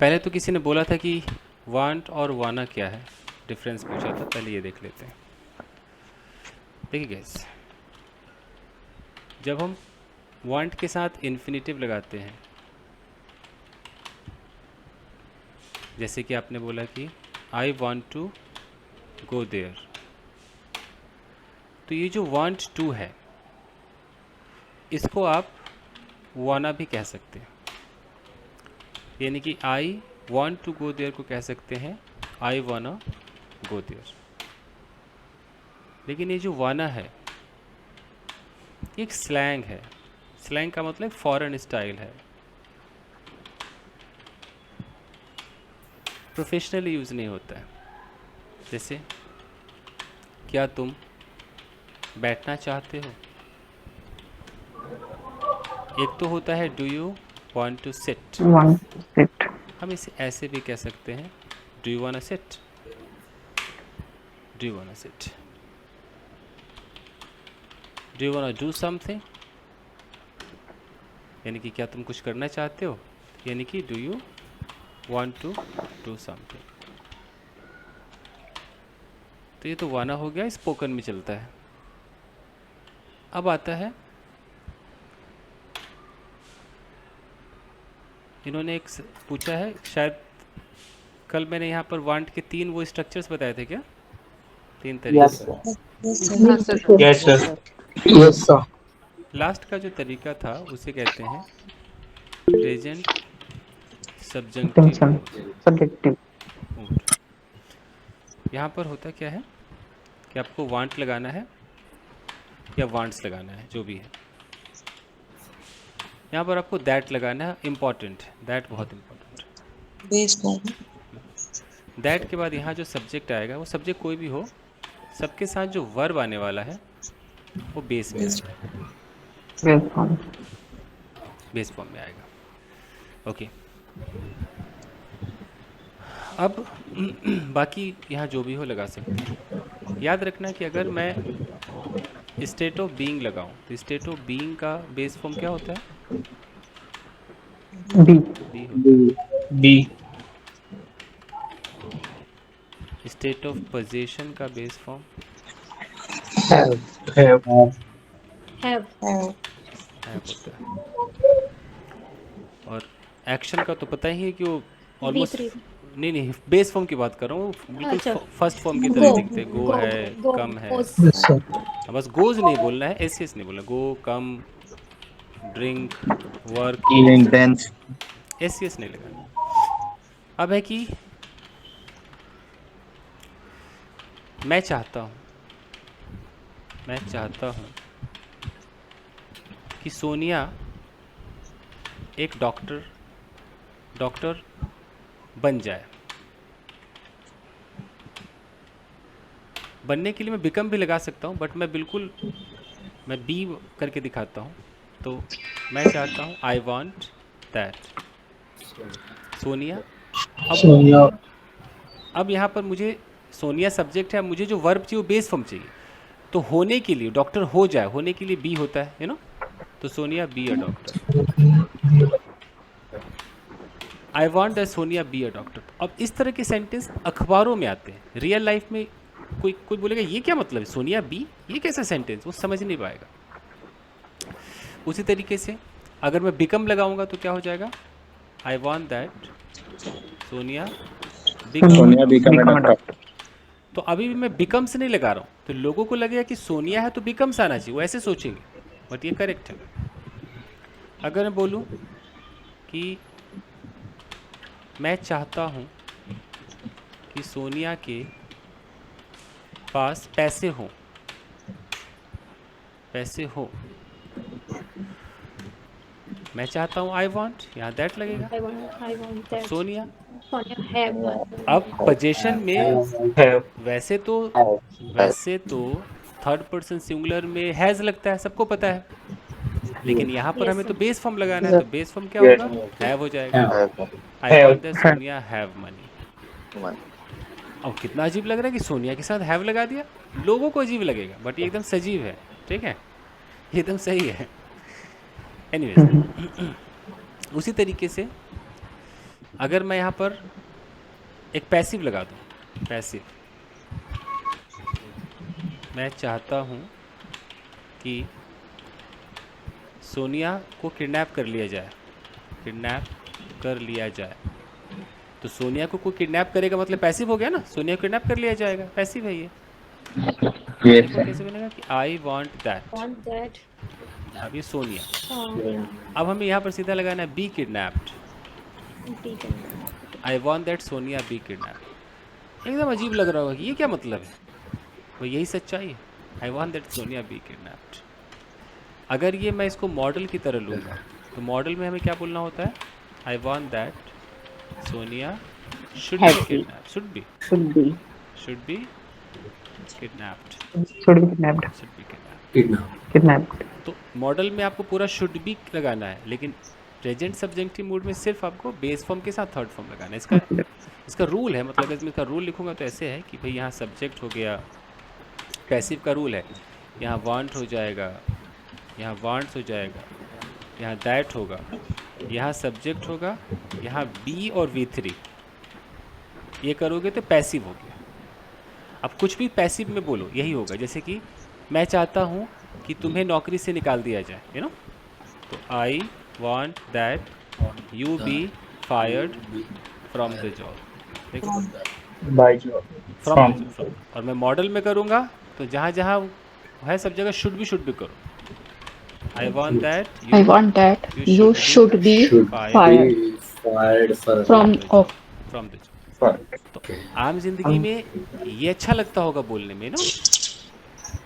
पहले तो किसी ने बोला था कि वांट और वाना क्या है, डिफरेंस पूछा था, पहले ये देख लेते हैं। देखिए गैस, जब हम वांट के साथ इन्फिनेटिव लगाते हैं, जैसे कि आपने बोला कि I want to go there, तो ये जो वांट टू है इसको आप वाना भी कह सकते हैं, यानी कि I want to go there को कह सकते हैं आई वाना गो देयर। लेकिन ये जो वाना है ये एक स्लैंग है। स्लैंग का मतलब फॉरेन स्टाइल है, प्रोफेशनली यूज़ नहीं होता है। जैसे क्या तुम बैठना चाहते हो, एक तो होता है do you want to sit, One sit. हम इसे ऐसे भी कह सकते हैं do you want to sit, do you want to sit, do you want to do something, यानी कि क्या तुम कुछ करना चाहते हो, यानी कि do you want to do something. तो ये तो वाना हो गया, स्पोकन में चलता है। अब आता है, इन्होंने एक पूछा है, शायद कल मैंने यहाँ पर वांट के 3 वो स्ट्रक्चर्स बताए थे क्या, 3 तरीके। Yes, sir. Yes, sir. Last का जो तरीका था उसे कहते हैं present subjunctive Attention. Subjective. Mood. यहाँ पर होता क्या है कि आपको वांट लगाना है या वांट्स लगाना है, जो भी है। यहाँ पर आपको दैट लगाना है, इम्पॉर्टेंट, दैट बहुत इम्पोर्टेंट। दैट के बाद यहाँ जो सब्जेक्ट आएगा वो सब्जेक्ट कोई भी हो, सबके साथ जो वर्ब आने वाला है वो बेस में आएगा, Base form. बेस फॉर्म में आएगा। ओके, अब बाकी यहाँ जो भी हो लगा सकते हैं। याद रखना कि अगर मैं स्टेट ऑफ बीइंग लगाऊं तो स्टेट ऑफ बीइंग का बेस फॉर्म क्या होता है, B. बी होता B. है। स्टेट ऑफ पोजीशन का बेस फॉर्म Have. हैव होता है। और एक्शन का तो पता ही है कि वो ऑलमोस्ट, नहीं बेस फॉर्म की बात कर रहा हूँ, बिल्कुल फर्स्ट फॉर्म की तरह दिखते हैं। गो है, कम है, Yes, sir. बस गोज नहीं बोलना है, एस नहीं बोलना, गो, कम, ड्रिंक, वर्क, Intense. एस नहीं लगाना। अब है कि मैं चाहता हूँ कि सोनिया एक डॉक्टर बन जाए। बनने के लिए मैं बिकम भी लगा सकता हूँ, बट मैं बी करके दिखाता हूँ। तो मैं चाहता हूँ, आई वॉन्ट दैट सोनिया। Sonia. अब यहाँ पर मुझे सोनिया सब्जेक्ट है, मुझे जो वर्ब चाहिए वो बेस फॉर्म चाहिए। तो होने के लिए डॉक्टर हो जाए, होने के लिए बी होता है, तो Sonia be a doctor, I want that Sonia be a doctor. अब इस तरह के सेंटेंस अखबारों में आते हैं, रियल लाइफ में कोई बोलेगा ये क्या मतलब है, सोनिया बी, ये कैसा सेंटेंस, वो समझ नहीं पाएगा। उसी तरीके से अगर मैं बिकम लगाऊंगा तो क्या हो जाएगा, आई want that Sonia become a doctor. तो अभी भी मैं बिकम से नहीं लगा रहा हूँ, तो लोगों को लगेगा कि सोनिया है तो बिकम्स आना चाहिए, वो ऐसे सोचेंगे, बट ये करेक्ट है। अगर मैं बोलूँ कि मैं चाहता हूँ कि सोनिया के पास पैसे हो, मैं चाहता हूँ, आई वांट, यहाँ दैट लगेगा। सोनिया, अब पोजीशन में Have. वैसे तो थर्ड पर्सन सिंगुलर में हैज़ लगता है, सबको पता है, लेकिन यहाँ पर हमें तो बेस फॉर्म लगाना है, तो बेस फॉर्म क्या होगा, हैव हो जाएगा। I want that Sonia have money. अब कितना अजीब लग रहा है कि सोनिया के साथ हैव लगा दिया, लोगों को अजीब लगेगा, बट ये एकदम सजीव है, ठीक है, ये एकदम सही है। एनीवेज, उसी तरीके से अगर मैं यहाँ पर एक पैसिव लगा दूँ, पैसिव, मैं चाहता हूँ कि सोनिया को किडनैप कर लिया जाए, किडनैप कर लिया जाए, तो सोनिया को कोई किडनैप करेगा मतलब पैसिव हो गया ना, सोनिया को किडनैप कर लिया जाएगा, पैसिव है ये। Yes, देखो कैसे बनेगा कि आई वॉन्ट दैट, Want that? अब ये सोनिया, Oh, अब हमें यहाँ पर सीधा लगाना है be kidnapped, be condemned. I want that Sonia be kidnapped. एकदम अजीब लग रहा होगा कि ये क्या मतलब है, वो यही सच्चाई है, I want that Sonia be kidnapped. अगर ये मैं इसको मॉडल की तरह लूँगा तो मॉडल में हमें क्या बोलना होता है, I want that Sonia should be kidnapped, should be Should be. Kidnapped, Should be kidnapped. Should be kidnapped. Kidnapped. तो मॉडल में आपको पूरा शुड बी लगाना है, लेकिन प्रेजेंट सब्जेक्टिव मूड में सिर्फ आपको बेस फॉर्म के साथ थर्ड फॉर्म लगाना है। इसका रूल है, मतलब इसमें इसका रूल लिखूंगा तो ऐसे है कि भाई यहाँ सब्जेक्ट हो गया, पैसिव का रूल है, यहाँ वांट हो जाएगा, यहाँ वांट्स हो जाएगा, यहाँ दैट होगा, यहाँ सब्जेक्ट होगा, यहाँ बी और V3, ये करोगे तो पैसिव हो गया। अब कुछ भी पैसिव में बोलो यही होगा, जैसे कि मैं चाहता हूँ कि तुम्हें नौकरी से निकाल दिया जाए, यू नो, तो I want that you be fired from the job, देखो by job. From From. और मैं मॉडल में करूँगा तो जहाँ जहाँ है सब जगह शुड भी करो, I want that I want that you should be fired Fired for. from of from the job. Fired. तो आम जिंदगी में ये अच्छा लगता होगा बोलने में, नो,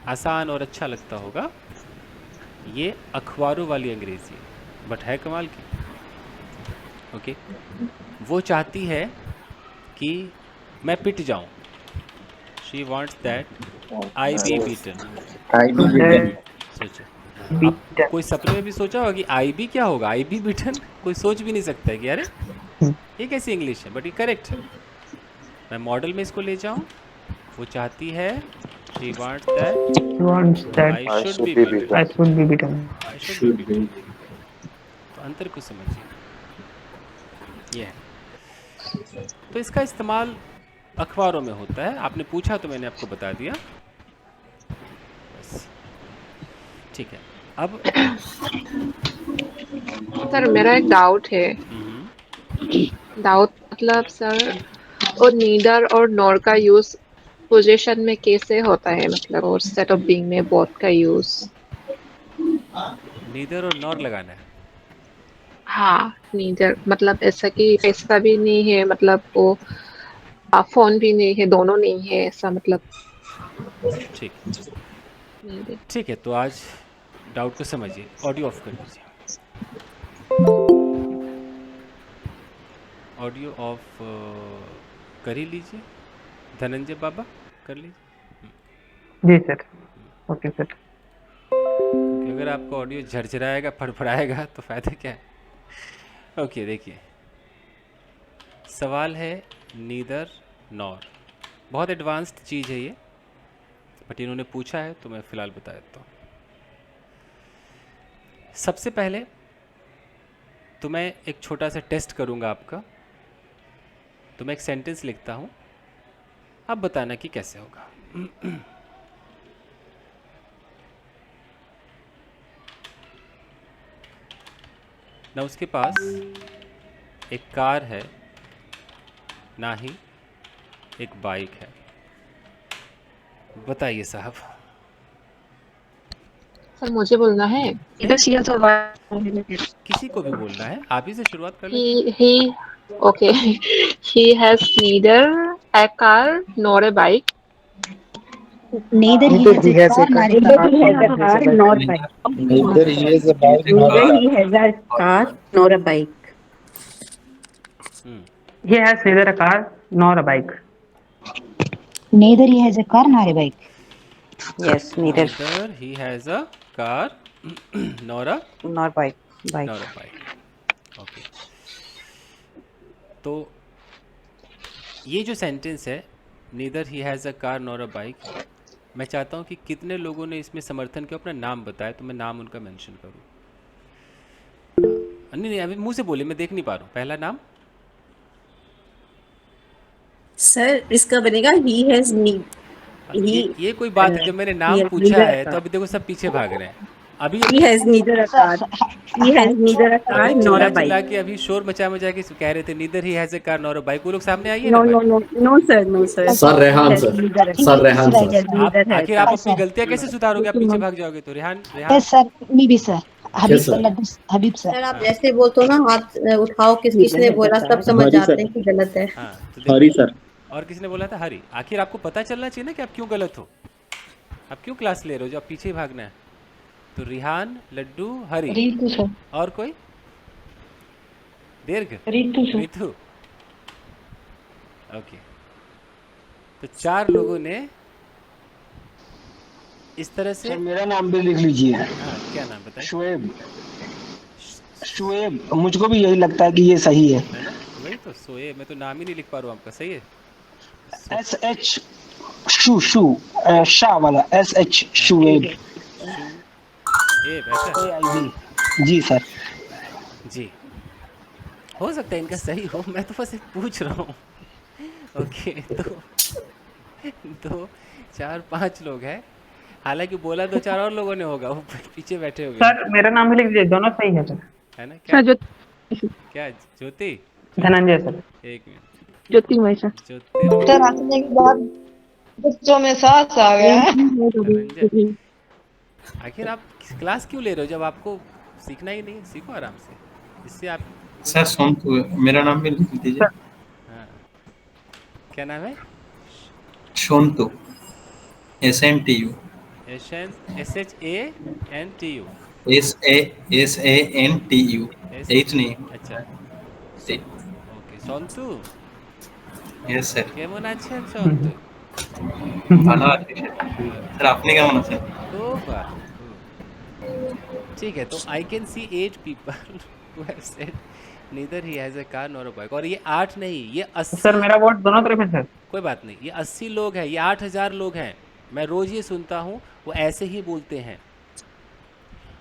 आसान और अच्छा लगता होगा, ये अखबारों वाली अंग्रेजी है, बट है कमाल की। ओके, वो चाहती है कि मैं पिट जाऊं, she wants that I B beaten. I be beaten. सोचो, Be अब done. कोई सपने में भी सोचा होगा कि आई बी क्या होगा, आई बी बीटन, कोई सोच भी नहीं सकता है कि अरे ये कैसी इंग्लिश है, बट ये करेक्ट है। मैं मॉडल में इसको ले जाऊं, वो चाहती है, she wants that He wants that I should be beaten, I should be beaten. I should Should be. be. तो अंतर को समझिए, ये है। तो इसका इस्तेमाल अखबारों में होता है, आपने पूछा तो मैंने आपको बता दिया, बस ठीक है। अब सर मेरा एक डाउट है। डाउट मतलब सर, और नीदर और नॉर का यूज पोजीशन में कैसे होता है, मतलब और सेट ऑफ बीइंग में बोथ का यूज। नीदर और नॉर लगाना है, हाँ, नीदर मतलब ऐसा कि पैसा भी नहीं है, मतलब वो फोन भी नहीं है, दोनों नहीं है, ऐसा मतलब। ठीक neither। ठीक है। तो आज डाउट को समझिए, ऑडियो ऑफ कर लीजिए, ऑडियो ऑफ कर ही लीजिए, धनंजय बाबा कर लीजिए, जी सर। Okay sir. क्योंकि अगर आपका ऑडियो झरझराएगा, फड़फड़ाएगा तो फायदा क्या है। ओके, देखिए सवाल है नीदर नॉर, बहुत एडवांस्ड चीज़ है ये, बट इन्होंने पूछा है तो मैं फ़िलहाल बता देता हूँ। सबसे पहले तो मैं एक छोटा सा टेस्ट करूँगा आपका, तो मैं एक सेंटेंस लिखता हूँ, आप बताना कि कैसे होगा। ना उसके पास एक कार है, ना ही एक बाइक है, बताइए साहब। सर मुझे बोलना है। किसी को भी बोलना है, आप ही से शुरुआत कर लीजिए। he okay he has neither a car nor a bike। neither he has a car nor a bike. Neither he is a bike nor a Neither car. he has a car nor a bike. He has neither a car nor a bike. Neither he has a car nor a bike. Yes, neither Neither he has a car nor a nor bike. nor a bike. Okay, तो ये जो sentence है, neither he has a car nor a bike, मैं चाहता हूँ कि कितने लोगों ने इसमें समर्थन किया, अपना नाम बताए तो मैं नाम उनका मेंशन करूँ। नहीं नहीं, अभी मुंह से बोले, मैं देख नहीं पा रहा हूँ। पहला नाम सर इसका बनेगा ही हैज नीड। ये कोई बात है, जब मैंने नाम पूछा है तो अभी देखो सब पीछे भाग रहे हैं। अभी He has neither a car. He has neither a car अभी nor चिल्ला a bike. चिल्ला के अभी शोर मचा मचा के कह रहे थे neither he has a car nor a bike. वो लोग सामने आइए No, ना no, भाई। no, no, sir, no, sir. Sir Rehan He has sir, neither a sir Rehan Right, sir, right. आप neither आखिर has आप car. अपनी गलतियां कैसे सुधारोगे? आप पीछे भाग जाओगे तो। Rehan Rehan Yes, sir. Maybe, sir. Habib Yes, sir. sir. Habib sir. Sir आप जैसे बोलते हो ना, हाथ उठाओ, किसने बोला, सब समझ हरी जाते सर, हैं कि गलत है। हाँ तो हरी देखो, सर, और किसने बोला था? हरी। आखिर आपको पता चलना चाहिए ना कि आप क्यों गलत हो। आप क्यों क्लास ले रहे हो जो आप पीछे ही भागना है? तो रिहान, लड्डू, हरी, Ritu sir. और कोई? दीर्घ, Ritu sir. रितु। ओके, तो 4 लोगों ने इस तरह से। सर मेरा नाम भी लिख लीजिए। हाँ, क्या नाम बताएं? शुएब। शुएब, मुझको भी यही लगता है कि ये सही है। है ना? वही तो सोए, मैं तो नाम ही नहीं लिख पा रहा हूँ आपका। सही है। SH शाह वाला SH शुएब। ऐसा AIB। जी सर। जी, हो सकता है इनका सही हो, मैं तो बस पूछ रहा हूँ। ओके, तो 4-5 लोग हैं, हालांकि बोला 2-4 और लोगों ने होगा, वो पीछे बैठे होंगे। सर मेरा नाम भी लिख दीजिए, दोनों सही है सर। है ना? क्या क्या ज्योति? धनंजय सर। एक मिनट, ज्योतिर्मय सर। ज्योति सर आने के बाद बच्चों में सांस आ गया है। धनंजय। आखिर आप क्लास क्यों ले रहे हो जब आपको सीखना ही नहीं है? सीखो आराम से, इससे आप। सर सोनू, मेरा नाम भी लिख दीजिए। हाँ, क्या नाम है? Shontu, SNTU। SHANTU। SANTU, H नहीं। अच्छा, जी। ওকে সন্তু। Yes sir. কেমন আছেন সন্তু? ভালো আছি স্যার, আপনি কেমন আছেন? খুব ভালো, খুব। ठीक है, तो I can see 8 people who have said neither he has a car nor a bike। और ये 8 नहीं, ये 80। सर मेरा वोट दोनों तरफ है सर। कोई बात नहीं, ये 80 लोग हैं, ये 8000 लोग हैं। मैं रोज ये सुनता हूँ, वो ऐसे ही बोलते हैं।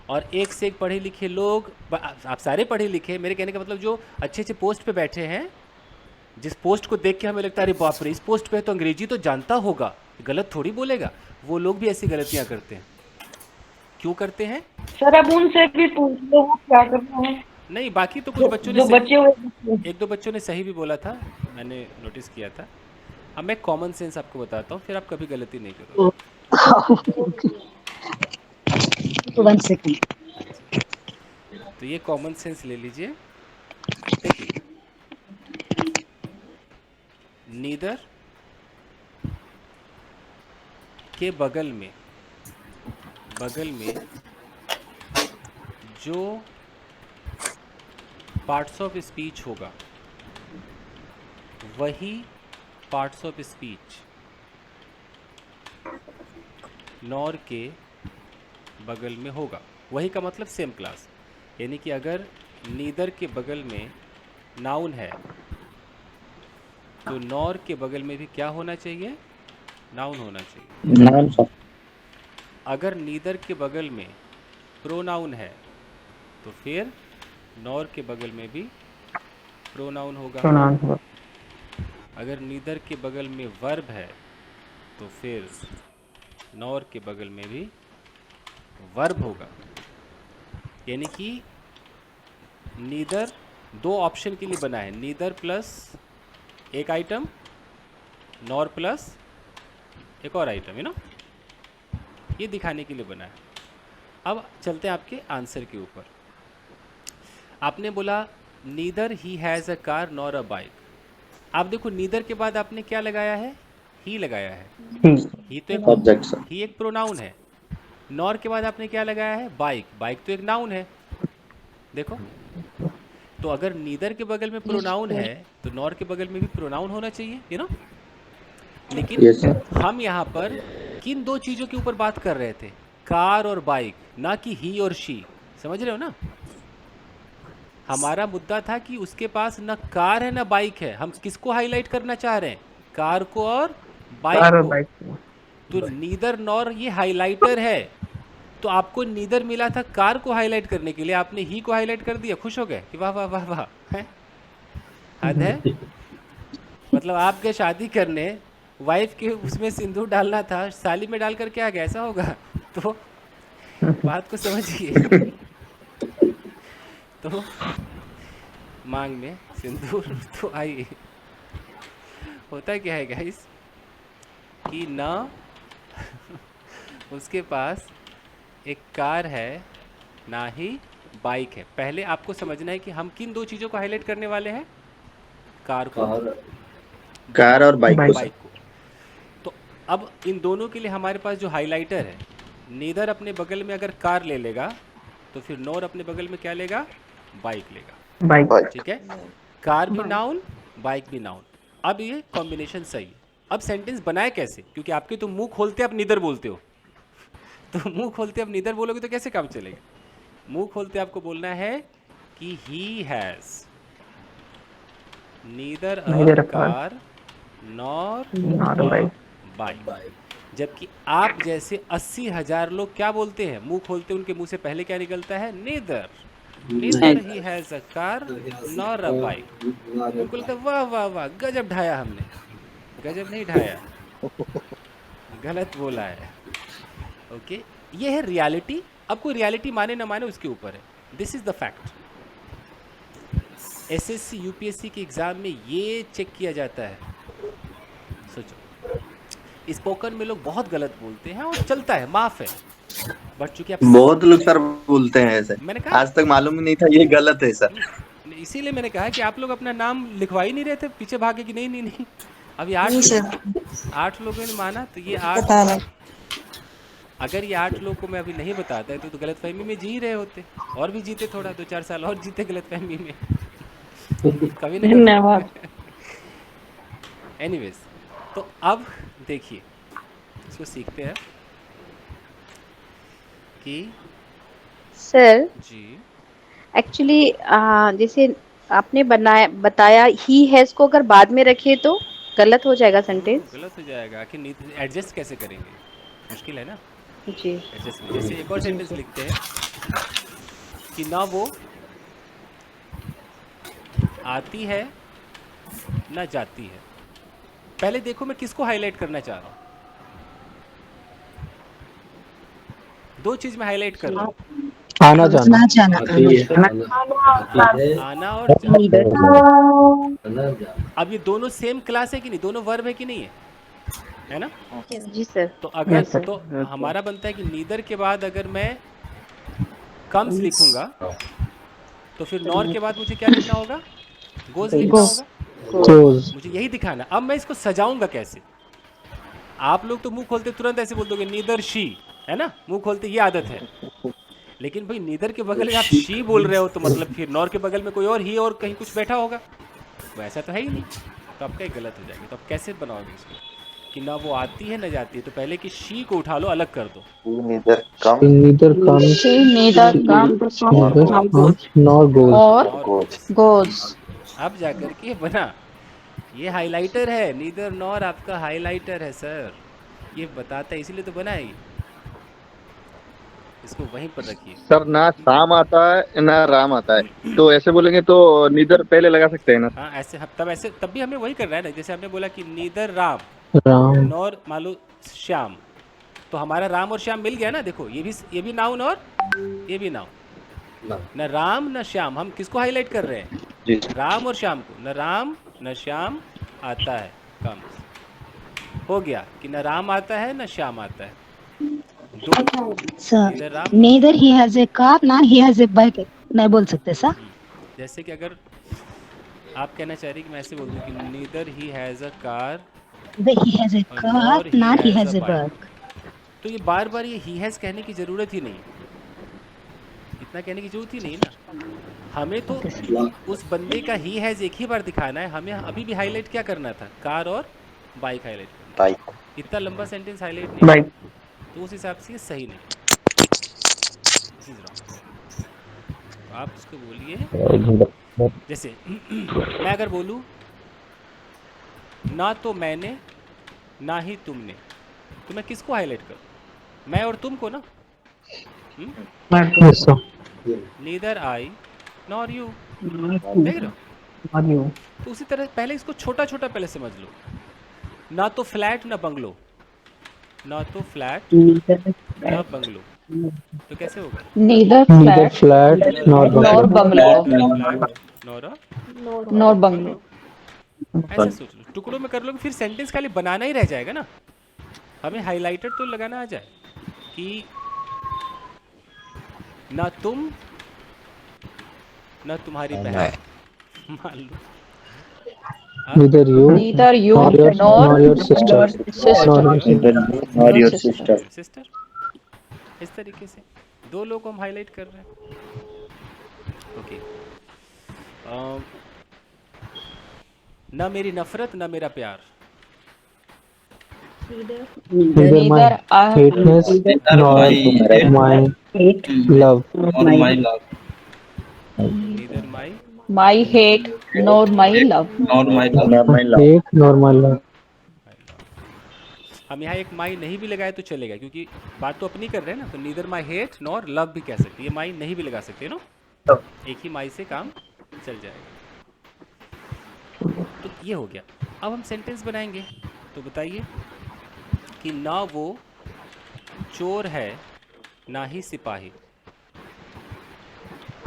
और एक से एक पढ़े लिखे लोग, आप सारे पढ़े लिखे, मेरे कहने का मतलब जो अच्छे अच्छे पोस्ट पे बैठे हैं, जिस पोस्ट को देख के हमें लगता है अरे बाप रे, इस पोस्ट पे तो अंग्रेजी तो जानता होगा, गलत थोड़ी बोलेगा, वो लोग भी ऐसी गलतियां करते हैं। क्यों करते हैं? सर अब उनसे भी पूछ लो वो क्या करते हैं। नहीं, बाकी तो कुछ बच्चों ने एक दो बच्चों ने सही भी बोला था, मैंने नोटिस किया था। अब मैं कॉमन सेंस आपको बताता हूँ, फिर आप कभी गलती नहीं करोगे। 1 second। तो ये कॉमन सेंस ले लीजिए। देखिए, नीदर के बगल में जो पार्ट्स ऑफ स्पीच होगा वही पार्ट्स ऑफ स्पीच नॉर के बगल में होगा। वही का मतलब सेम क्लास, यानी कि अगर नीदर के बगल में नाउन है तो नॉर के बगल में भी क्या होना चाहिए? नाउन होना चाहिए। Noun sir. अगर नीदर के बगल में प्रोनाउन है तो फिर नॉर के बगल में भी प्रोनाउन होगा। अगर नीदर के बगल में वर्ब है तो फिर नॉर के बगल में भी वर्ब होगा। यानी कि नीदर 2 ऑप्शन के लिए बना है, नीदर प्लस एक आइटम, नॉर प्लस एक और आइटम, है ना? ये दिखाने के लिए बना है। अब चलते हैं आपके आंसर के ऊपर। आपने बोला neither he has a car nor a bike. आप देखो, नीदर के बाद आपने क्या लगाया है? ही लगाया है। ही तो एक ऑब्जेक्ट सर। ही एक प्रोनाउन है। नॉर के बाद आपने क्या लगाया है? बाइक। बाइक तो एक नाउन है। देखो, तो अगर नीदर के बगल में प्रोनाउन है तो नॉर के बगल में भी प्रोनाउन होना चाहिए, यू नो। लेकिन हम यहाँ पर किन 2 चीज़ों के ऊपर बात कर रहे थे? कार और बाइक, ना कि ही और शी। समझ रहे हो ना? हमारा मुद्दा था कि उसके पास ना कार है ना बाइक है। हम किसको हाईलाइट करना चाह रहे हैं? कार को और बाइक को। तो नीदर नॉर ये हाईलाइटर है। तो आपको नीदर मिला था कार को हाईलाइट करने के लिए, आपने ही को हाईलाइट कर दिया, खुश हो गए कि वाह वाह वाह वाह। है हद है। मतलब आप गए शादी करने, वाइफ के उसमें सिंदूर डालना था, साली में डाल कर क्या गया, ऐसा होगा? तो बात को समझिए। तो मांग में सिंदूर तो आई, होता क्या है गाइस कि ना उसके पास एक कार है ना ही बाइक है। पहले आपको समझना है कि हम किन दो चीज़ों को हाईलाइट करने वाले हैं, कार को, कार और बाइक को। तो अब इन दोनों के लिए हमारे पास जो हाइलाइटर है, नीदर अपने बगल में अगर कार ले लेगा तो फिर नॉर अपने बगल में क्या लेगा, बाइक लेगा। बाइक। ठीक है, कार भी नाउन, बाइक भी नाउन। अब ये कॉम्बिनेशन सही है। अब सेंटेंस बनाए कैसे, क्योंकि आपके तो मुंह खोलते आप नीदर बोलते हो, तो मुंह खोलते आप नीदर बोलोगे तो कैसे काम चलेगा? मुंह खोलते आपको बोलना है कि he has neither a car nor bike. जबकि आप जैसे 80,000 लोग क्या बोलते हैं, मुंह खोलते उनके मुंह से पहले क्या निकलता है, neither he has a car nor a bike. उनको लगता है वाह वाह वाह, गजब ढाया हमने। गजब नहीं ढाया, गलत बोला है। ओके, ये है रियलिटी। अब कोई रियलिटी माने ना माने उसके ऊपर है, this is the fact. SSC UPSC के एग्जाम में ये चेक किया जाता है। सोचो, स्पोकन में लोग बहुत गलत बोलते हैं और चलता है, माफ है, बट चूंकि आप बहुत लोग सर बोलते हैं ऐसे, मैंने कहा आज तक मालूम ही नहीं था ये गलत है सर। इसीलिए मैंने कहा कि आप लोग अपना नाम लिखवा ही नहीं रहे थे, पीछे भागे कि नहीं नहीं नहीं। अभी 8 लोगों ने माना, तो ये 8, अगर ये 8 लोग को मैं अभी नहीं बताता तो गलतफहमी में जी रहे होते, और भी जीते, थोड़ा 2-4 साल और जीते गलतफहमी में। कभी नहीं। धन्यवाद। एनीवेज, तो अब देखिए, इसको सीखते हैं कि सर जी एक्चुअली जैसे आपने बताया ही हैज को अगर बाद में रखे तो गलत हो जाएगा सेंटेंस। गलत हो जाएगा कि एडजस्ट कैसे करेंगे, मुश्किल है ना जी। एडजस्ट। जैसे एक और सेंटेंस लिखते हैं कि ना वो आती है ना जाती है। पहले देखो मैं किसको हाईलाइट करना चाह रहा हूँ, 2 चीज में हाईलाइट कर रहा हूँ, आना जाना, आना और जाना। अब ये दोनों सेम क्लास है कि नहीं, दोनों वर्ब है कि नहीं है ना? जी सर। तो अगर तो हमारा बनता है कि नीदर के बाद अगर मैं कम्स लिखूंगा तो फिर नॉर के बाद मुझे क्या लिखना होगा, गोज लिखना होगा। मुझे यही दिखाना। अब मैं इसको सजाऊंगा कैसे? आप लोग तो मुंह खोलते तुरंत ऐसे बोल दोगे नीदर शी, है ना, मुंह खोलते ये आदत है। लेकिन भाई नीदर के बगल में आप शी बोल रहे हो तो मतलब फिर नॉर के बगल में कोई और ही और कहीं कुछ बैठा होगा, वैसा तो है ही नहीं, तो आपका एक गलत हो जाएगा। तो आप कैसे बनाओगे इसको कि ना वो आती है ना जाती है? तो पहले कि शी को उठा लो, अलग कर दो। नीदर कम गोज। अब जाकर के बना, ये हाइलाइटर है, नीदर नॉर आपका हाइलाइटर है सर, ये बताता है, इसीलिए तो बना है ये। इसको वहीं पर रखिए सर। ना शाम आता है ना राम आता है, तो ऐसे बोलेंगे तो नीदर पहले लगा सकते हैं ना? हाँ ऐसे, तब भी हमें वही करना है ना। जैसे हमने बोला कि नीदर राम नॉर मान लो श्याम, तो हमारा राम और श्याम मिल गया ना। देखो ये भी नाउन और ये भी नाउन, न राम न श्याम। हम किसको हाईलाइट कर रहे हैं? जी। राम और श्याम को। न राम न श्याम आता है, कम हो गया कि न राम आता है न श्याम आता है। Sir neither he has a car ना he has a bike नहीं बोल सकते सर। जैसे कि अगर आप कहना चाह रही कि मैं ऐसे बोल दूं कि neither he has a car he has a car ना he has a bike, तो ये बार बार ये ही हैज कहने की जरूरत ही नहीं, इतना कहने की जरूरत ही नहीं ना। हमें तो उस बंदे का ही हैज एक ही बार दिखाना है। हमें अभी भी हाईलाइट क्या करना था, कार और बाइक हाईलाइट करना। बाइक इतना लंबा सेंटेंस हाईलाइट नहीं बाइक, तो उस हिसाब से ये सही नहीं। तो आप उसको बोलिए, जैसे मैं अगर बोलूँ ना तो मैंने ना ही तुमने, तो मैं किसको हाईलाइट करूँ? मैं और तुम को ना। Neither I nor you. देख रहे हो, और यू तो उसी तरह पहले इसको छोटा छोटा पहले समझ लो, ना तो फ्लैट ना बंगलो, ना तो फ्लैट ना बंगलो, तो कैसे होगा? Neither flat nor bungalow nor bungalow. ऐसे सोच लो, टुकड़ों में कर लो, फिर सेंटेंस खाली बनाना ही रह जाएगा ना। हमें हाइलाइटर तो लगाना आ जाए कि ना तुम ना तुम्हारी बहन, मान लो Neither you nor your sister. Nor your sister. Sister. इस तरीके से दो लोग को हम हाईलाइट कर रहे हैं। ओके, ना मेरी नफरत ना मेरा प्यार, Neither my hateness nor my love. my love. Neither my my hate nor my love. Nor my love. Hate nor my love. हम यहाँ एक माई नहीं भी लगाए तो चलेगा, क्योंकि बात तो अपनी कर रहे हैं ना। तो नीदर माई हेट नॉर लव भी कह सकते हैं, ये माई नहीं भी लगा सकते ना, एक ही माई से काम चल जाएगा। तो ये हो गया। अब हम सेंटेंस बनाएंगे, तो बताइए कि ना वो चोर है ना ही सिपाही।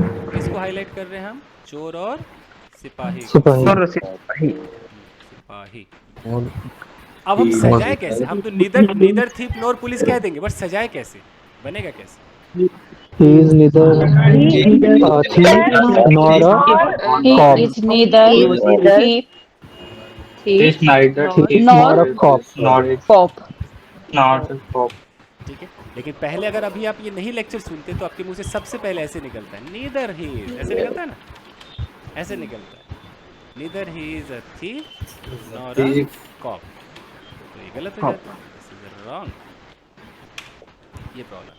किसको हाईलाइट कर रहे हैं हम? चोर और सिपाही को। सिपाही। सिपाही। अब हम सजाए कैसे? हम तो नीदर थीप नॉर पुलिस कह देंगे, बट सजाए कैसे, बनेगा कैसे? He is neither a thief nor a cop. He is neither thief Thief nor a cop. cop। ठीक है, लेकिन पहले अगर अभी आप ये नहीं लेक्चर सुनते तो आपके मुंह से सबसे पहले ऐसे निकलता है, नीदर ही इज, ऐसे निकलता है ना, ऐसे निकलता है, neither he is a thief nor a cop. तो ये गलत हो जाता है, दिस इज रॉन्ग, ये प्रॉब्लम।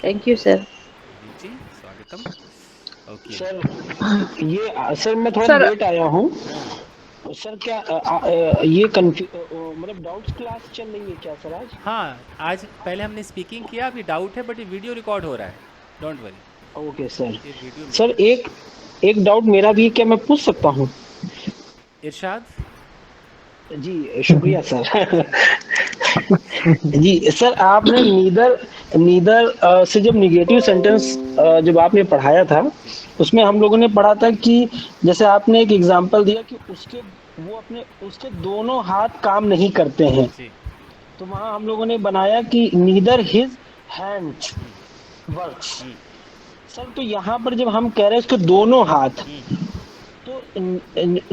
Thank you sir. जी स्वागतम। ओके सर ये सर मैं थोड़ा लेट आया हूँ सर। क्या ये मतलब डाउट्स क्लास चल रही है क्या सर आज? हाँ, आज पहले हमने स्पीकिंग किया, अभी डाउट है, बट ये वीडियो रिकॉर्ड हो रहा है, don't worry. Okay sir. Sir एक डाउट मेरा भी, क्या मैं पूछ सकता हूँ? इरशाद जी शुक्रिया सर। जी सर, आपने नीदर से जब निगेटिव सेंटेंस जब आपने पढ़ाया था, उसमें हम लोगों ने पढ़ा था कि जैसे आपने एक एग्जांपल दिया कि उसके दोनों हाथ काम नहीं करते हैं, तो वहाँ हम लोगों ने बनाया कि neither his hands works. Sir तो यहाँ पर जब हम कह रहे हैं उसके दोनों हाथ, तो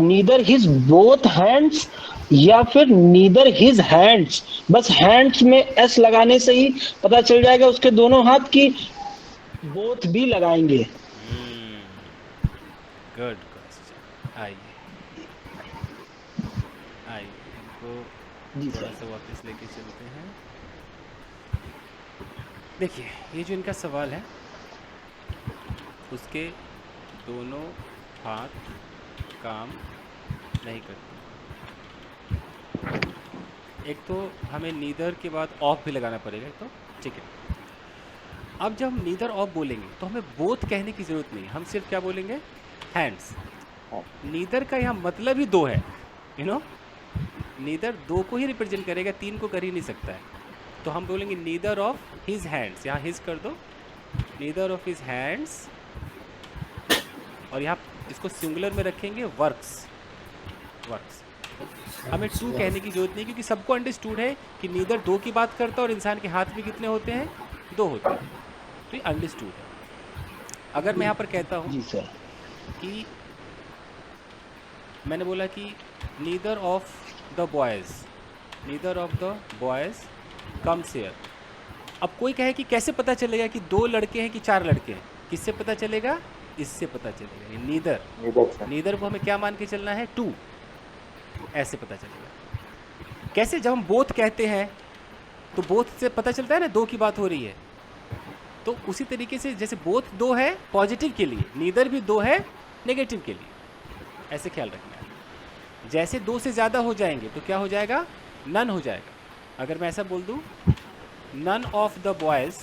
नीदर हिज बोथ हैंड्स या फिर नीदर हिज हैंड्स, बस हैंड्स में एस लगाने से ही पता चल जाएगा उसके दोनों हाथ की बोथ भी लगाएंगे? Good question. आइए इनको थोड़ा सा वापस लेके चलते हैं। देखिए, ये जो इनका सवाल है, उसके दोनों हाथ काम नहीं करते। एक तो हमें नीदर के बाद ऑफ भी लगाना पड़ेगा, तो ठीक है। अब जब हम नीदर ऑफ बोलेंगे तो हमें बोथ कहने की ज़रूरत नहीं, हम सिर्फ क्या बोलेंगे? हैंड्स। नीदर का यहाँ मतलब ही दो है, यू नो, नीदर दो को ही रिप्रेजेंट करेगा, तीन को कर ही नहीं सकता है। तो हम बोलेंगे नीदर ऑफ हिज हैंड्स, यहाँ हिज कर दो, नीदर ऑफ हिज हैंड्स, और यहाँ इसको सिंगुलर में रखेंगे वर्क्स। हमें टू कहने की जरूरत नहीं, क्योंकि सबको अंडरस्टूड है कि नीदर दो की बात करता है और इंसान के हाथ भी कितने होते हैं? दो होते हैं, तो ये अंडरस्टूड है। अगर मैं यहाँ पर कहता हूँ जी सर कि मैंने बोला कि neither of the boys comes here. अब कोई कहे कि कैसे पता चलेगा कि दो लड़के हैं कि चार लड़के हैं? किससे पता चलेगा? इससे पता चलेगा। ये नीदर को हमें क्या मान के चलना है? टू, ऐसे पता चलेगा। कैसे? जब हम बोथ कहते हैं तो बोथ से पता चलता है ना दो की बात हो रही है। तो उसी तरीके से जैसे बोथ दो है पॉजिटिव के लिए, नीदर भी दो है नेगेटिव के लिए, ऐसे ख्याल रखना है। जैसे दो से ज़्यादा हो जाएंगे तो क्या हो जाएगा? नन हो जाएगा। अगर मैं ऐसा बोल दूँ, none of the boys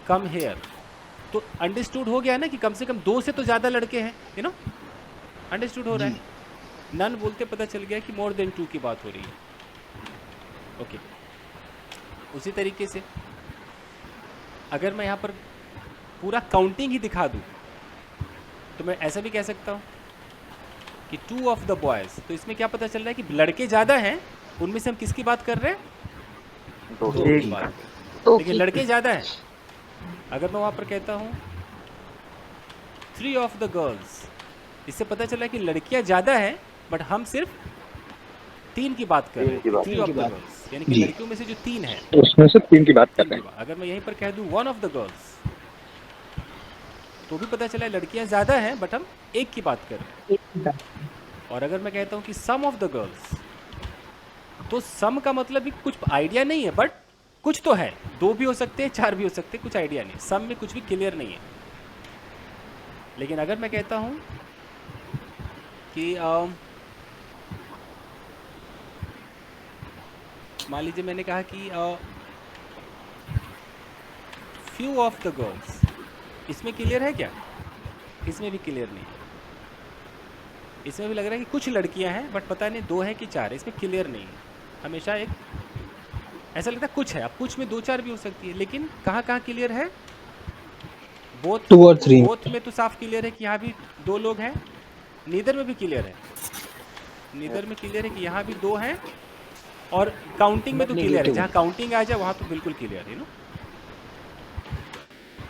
come here, तो अंडरस्टूड हो गया ना कि कम से कम दो से तो ज़्यादा लड़के हैं, यू नो। अंडरस्टूड हो रहा है? नन बोलते पता चल गया कि मोर देन 2 की बात हो रही है। ओके, उसी तरीके से अगर मैं यहाँ पर पूरा काउंटिंग ही दिखा दूँ तो मैं ऐसा भी कह सकता हूँ कि 2 ऑफ द बॉयज़, तो इसमें क्या पता चल रहा है कि लड़के ज़्यादा हैं, उनमें से हम किसकी बात कर रहे हैं? 2 की बात कर रहे हैं, लेकिन लड़के ज़्यादा हैं। अगर मैं वहाँ पर कहता हूँ 3 ऑफ द गर्ल्स, इससे पता चला कि लड़कियाँ ज़्यादा हैं बट हम सिर्फ 3 की बात कर रहे हैं, 3 ऑफ द गर्ल्स, यानी कि लड़कियों में से जो 3 हैं उसमें से 3 की बात कर रहे हैं। अगर मैं यहीं पर कह दूँ 1 ऑफ द गर्ल्स, तो भी पता चला लड़कियां ज़्यादा हैं बट हम 1 की बात कर रहे हैं। और अगर मैं कहता हूँ कि सम ऑफ द गर्ल्स, तो सम का मतलब भी कुछ आइडिया नहीं है बट कुछ तो है, 2 भी हो सकते हैं, 4 भी हो सकते हैं, कुछ आइडिया नहीं, सम में कुछ भी क्लियर नहीं है। लेकिन अगर मैं कहता हूँ कि मान लीजिए मैंने कहा कि फ्यू ऑफ द गर्ल्स, इसमें क्लियर है क्या? इसमें भी क्लियर नहीं है। इसमें भी लग रहा है कि कुछ लड़कियां हैं बट पता नहीं 2 हैं कि 4 है, इसमें क्लियर नहीं है। हमेशा एक ऐसा लगता है कुछ है, अब कुछ में 2-4 भी हो सकती है, लेकिन कहाँ कहाँ क्लियर है? बोथ 2 और 3। बोथ में तो साफ क्लियर है कि यहाँ भी 2 लोग हैं, नीदर में भी क्लियर है, नीदर में क्लियर है कि यहाँ भी 2 हैं, और काउंटिंग में तो क्लियर है, जहाँ काउंटिंग आ जाए वहाँ तो बिल्कुल क्लियर है ना,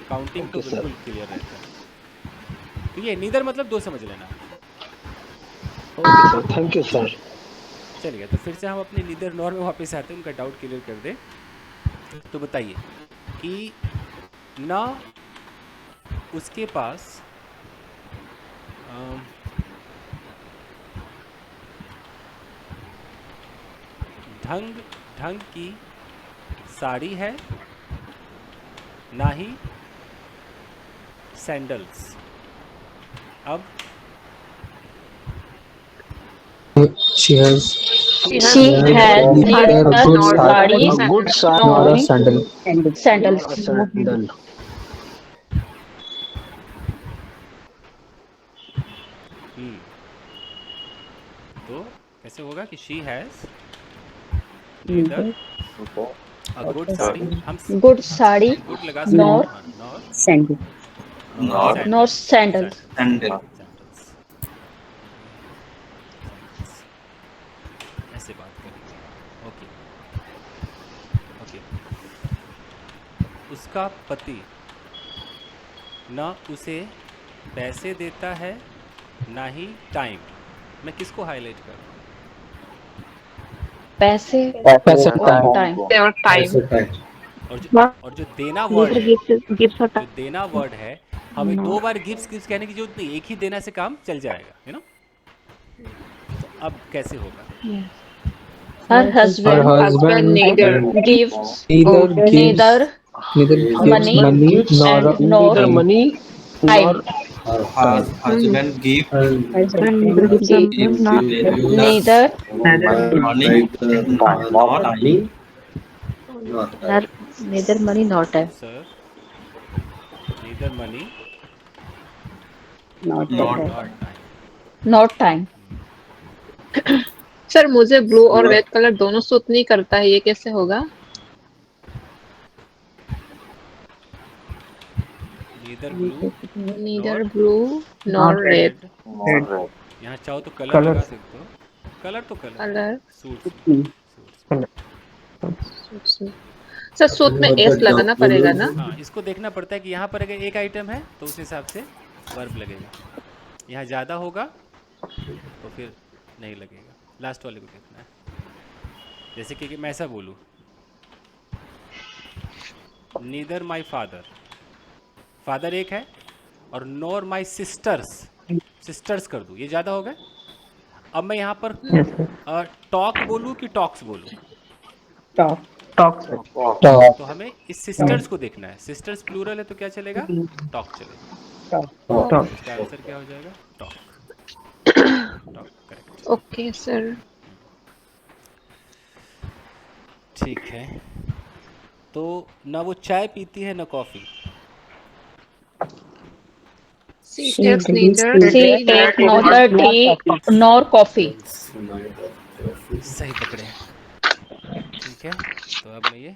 काउंटिंग तो बिल्कुल क्लियर रहता है। तो ये नीदर मतलब 2 समझ लेना। Okay sir, thank you sir. चलिए, तो फिर से हम अपने नीदर नॉर में वापस आते हैं, उनका डाउट क्लियर कर दें। तो बताइए कि ना उसके पास ढंग की साड़ी है, ना ही सैंडल्स। अब she has neither good sari nor a sandal. sandals. sandal. तो कैसे होगा कि she has neither a good sari, हम Good साड़ी good लगा सकते nor हैं, nor sandal. nor sandals. Sandal. ऐसे बात करेंगे। ओके ओके, उसका पति ना उसे पैसे देता है ना ही टाइम। मैं किसको हाईलाइट कर रहा हूँ? पैसे पैसे और टाइम। और टाइम। और जो देना वर्ड है, जो देना वर्ड है, हमें 2 बार गिफ्ट्स कहने की जरूरत नहीं, एक ही देना से काम चल जाएगा, है ना। तो अब कैसे होगा? Her husband neither gives neither neither money neither nor money time. husband give Neither money nor time. neither money nor time. Sir, neither money Not nor that. time. not time. Sir मुझे blue और red colour दोनों suit नहीं करता है, ये कैसे होगा? Neither blue nor red. यहाँ चाहो तो कलर लगा सकते हो, कलर तो कलर सूट सर सूट में एस लगाना पड़ेगा ना? हाँ, इसको देखना पड़ता है कि यहाँ पर अगर एक आइटम है तो उस हिसाब से वर्ब लगेगा, यहाँ ज़्यादा होगा तो फिर नहीं लगेगा। लास्ट वाले को देखना है, जैसे कि मैं ऐसा बोलूँ, नीदर माई फादर, फादर एक है, और नॉर माई सिस्टर्स, सिस्टर्स कर दूँ, ये ज़्यादा हो गया। अब मैं यहाँ पर टॉक बोलूँ कि टॉक्स बोलूँ? टॉक। तो हमें इस सिस्टर्स को देखना है, सिस्टर्स प्लूरल है तो क्या चलेगा? टॉक चलेगा। इसका आंसर क्या हो जाएगा? Talk. Talk correct. Okay sir, ठीक है। तो ना वो चाय पीती है ना coffee. She takes neither She tea nor take neither tea nor coffee. सही पकड़े। ठीक है, तो अब मैं ये